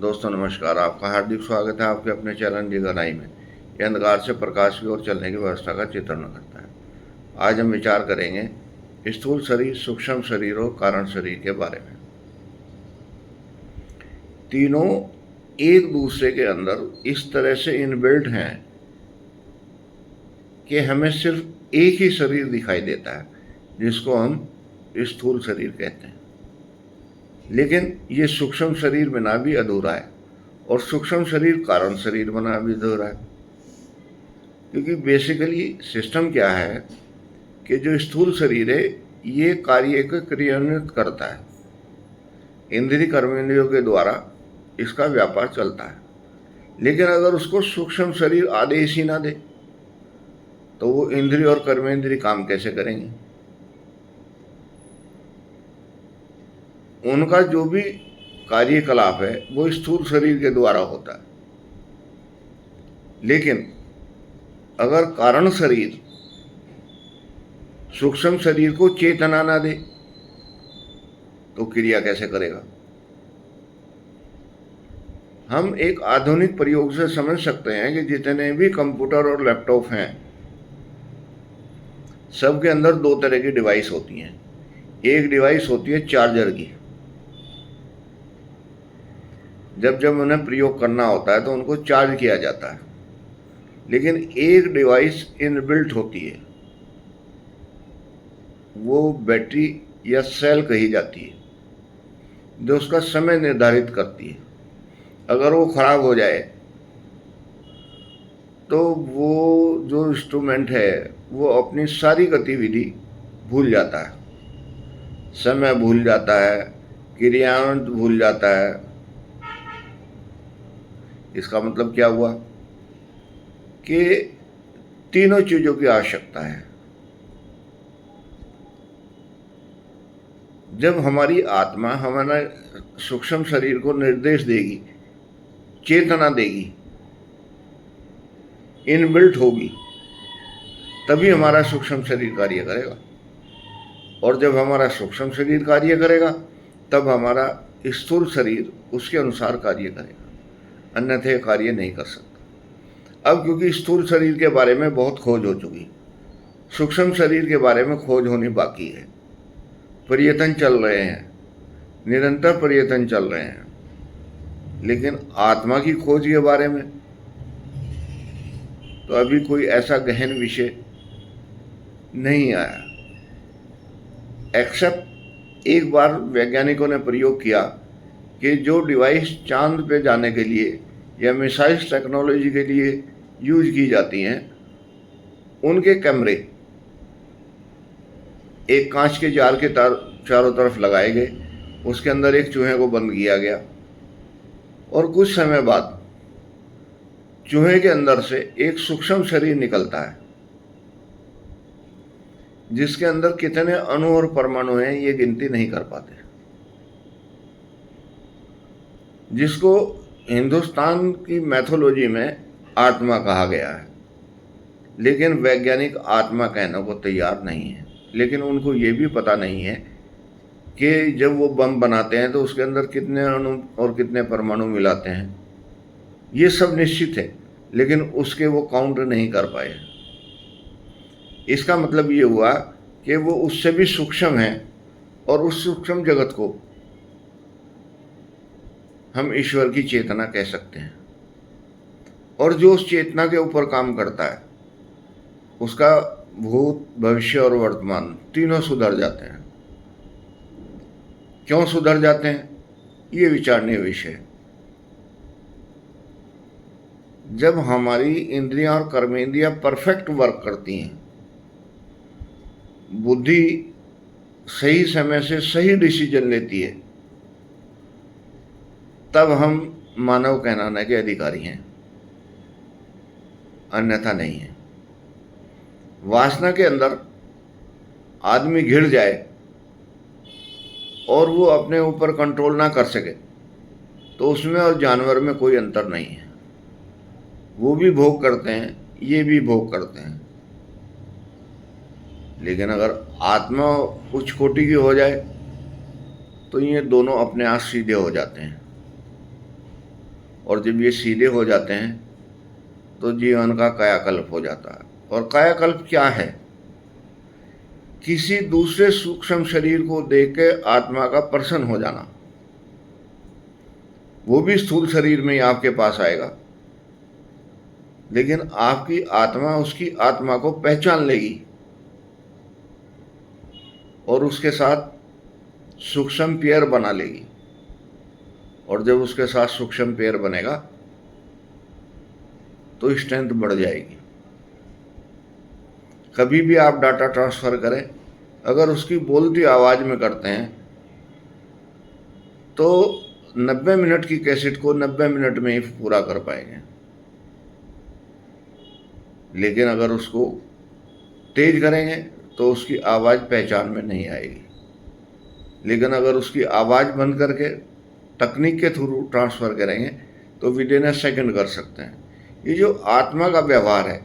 दोस्तों नमस्कार। आपका हार्दिक स्वागत है आपके अपने चैनल जिगरनाई में। यह अंधकार से प्रकाश की ओर चलने की व्यवस्था का चित्रण करता है। आज हम विचार करेंगे स्थूल शरीर, सूक्ष्म शरीर और कारण शरीर के बारे में। तीनों एक दूसरे के अंदर इस तरह से इनबिल्ट हैं कि हमें सिर्फ एक ही शरीर दिखाई देता है, जिसको हम स्थूल शरीर कहते हैं। लेकिन ये सूक्ष्म शरीर बना भी अधूरा है और सूक्ष्म शरीर कारण शरीर बना भी अधूरा है। क्योंकि बेसिकली सिस्टम क्या है कि जो स्थूल शरीर है ये कार्य को क्रियान्वित करता है, इंद्रिय कर्मेंद्रियों के द्वारा इसका व्यापार चलता है। लेकिन अगर उसको सूक्ष्म शरीर आदेश ही ना दे तो वो इंद्रिय और कर्मेंद्रिय काम कैसे करेंगे? उनका जो भी कार्यकलाप है वो स्थूल शरीर के द्वारा होता है। लेकिन अगर कारण शरीर सूक्ष्म शरीर को चेतना ना दे तो क्रिया कैसे करेगा? हम एक आधुनिक प्रयोग से समझ सकते हैं कि जितने भी कंप्यूटर और लैपटॉप हैं सबके अंदर दो तरह की डिवाइस होती हैं। एक डिवाइस होती है चार्जर की। जब उन्हें प्रयोग करना होता है तो उनको चार्ज किया जाता है। लेकिन एक डिवाइस इनबिल्ट होती है, वो बैटरी या सेल कही जाती है, जो उसका समय निर्धारित करती है। अगर वो खराब हो जाए तो वो जो इंस्ट्रूमेंट है वो अपनी सारी गतिविधि भूल जाता है, समय भूल जाता है, क्रियान्वयन भूल जाता है। इसका मतलब क्या हुआ कि तीनों चीजों की आवश्यकता है। जब हमारी आत्मा हमारे सूक्ष्म शरीर को निर्देश देगी, चेतना देगी, इनबिल्ट होगी, तभी हमारा सूक्ष्म शरीर कार्य करेगा। और जब हमारा सूक्ष्म शरीर कार्य करेगा तब हमारा स्थूल शरीर उसके अनुसार कार्य करेगा, अन्यथा कार्य नहीं कर सकता। अब क्योंकि स्थूल शरीर के बारे में बहुत खोज हो चुकी, सूक्ष्म शरीर के बारे में खोज होनी बाकी है। प्रयत्न चल रहे हैं, निरंतर प्रयत्न चल रहे हैं। लेकिन आत्मा की खोज के बारे में तो अभी कोई ऐसा गहन विषय नहीं आया। एक्सेप्ट एक बार वैज्ञानिकों ने प्रयोग किया कि जो डिवाइस चांद पे जाने के लिए या मिसाइल्स टेक्नोलॉजी के लिए यूज की जाती हैं, उनके कैमरे एक कांच के जार के चारों तरफ लगाए गए, उसके अंदर एक चूहे को बंद किया गया और कुछ समय बाद चूहे के अंदर से एक सूक्ष्म शरीर निकलता है, जिसके अंदर कितने अणु और परमाणु हैं ये गिनती नहीं कर पाते, जिसको हिंदुस्तान की मैथोलॉजी में आत्मा कहा गया है। लेकिन वैज्ञानिक आत्मा कहने को तैयार नहीं है। लेकिन उनको ये भी पता नहीं है कि जब वो बम बनाते हैं तो उसके अंदर कितने अणु और कितने परमाणु मिलाते हैं। ये सब निश्चित है, लेकिन उसके वो काउंट नहीं कर पाए। इसका मतलब ये हुआ कि वो उससे भी सूक्ष्म है और उस सूक्ष्म जगत को हम ईश्वर की चेतना कह सकते हैं। और जो उस चेतना के ऊपर काम करता है उसका भूत, भविष्य और वर्तमान तीनों सुधर जाते हैं। क्यों सुधर जाते हैं ये विचारणीय विषय है। जब हमारी इंद्रियां और कर्मेंद्रियां परफेक्ट वर्क करती हैं, बुद्धि सही समय से सही डिसीजन लेती है, तब हम मानव कहलाने के अधिकारी हैं, अन्यथा नहीं है। वासना के अंदर आदमी घिर जाए और वो अपने ऊपर कंट्रोल ना कर सके तो उसमें और जानवर में कोई अंतर नहीं है। वो भी भोग करते हैं, ये भी भोग करते हैं। लेकिन अगर आत्मा उच्च कोटि की हो जाए तो ये दोनों अपने आप सीधे हो जाते हैं। और जब ये सीधे हो जाते हैं तो जीवन का कायाकल्प हो जाता है। और कायाकल्प क्या है? किसी दूसरे सूक्ष्म शरीर को देख के आत्मा का प्रसन्न हो जाना। वो भी स्थूल शरीर में ही आपके पास आएगा, लेकिन आपकी आत्मा उसकी आत्मा को पहचान लेगी और उसके साथ सूक्ष्म पेयर बना लेगी। और जब उसके साथ सूक्ष्म पेयर बनेगा तो स्ट्रेंथ बढ़ जाएगी। कभी भी आप डाटा ट्रांसफ़र करें, अगर उसकी बोलती आवाज़ में करते हैं तो 90 मिनट की कैसेट को 90 मिनट में ही पूरा कर पाएंगे। लेकिन अगर उसको तेज करेंगे तो उसकी आवाज़ पहचान में नहीं आएगी। लेकिन अगर उसकी आवाज़ बंद करके तकनीक के थ्रू ट्रांसफ़र करेंगे तो विद इन अ सेकेंड कर सकते हैं। ये जो आत्मा का व्यवहार है,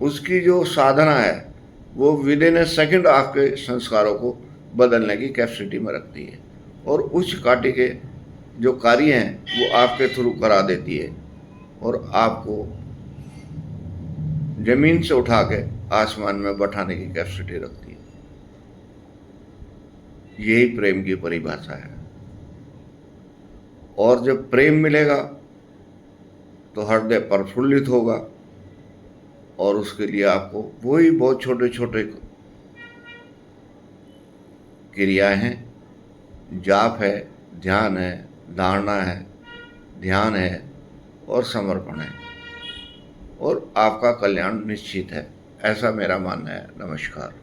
उसकी जो साधना है, वो विद इन अ सेकेंड आपके संस्कारों को बदलने की कैपेसिटी में रखती है और उच्च काटी के जो कार्य हैं वो आपके थ्रू करा देती है और आपको जमीन से उठा के आसमान में बैठाने की कैपेसिटी रखती है। यही प्रेम की परिभाषा है। और जब प्रेम मिलेगा तो हृदय प्रफुल्लित होगा और उसके लिए आपको वही बहुत छोटे छोटे क्रियाएं हैं, जाप है, ध्यान है, धारणा है, ध्यान है और समर्पण है, और आपका कल्याण निश्चित है। ऐसा मेरा मानना है। नमस्कार।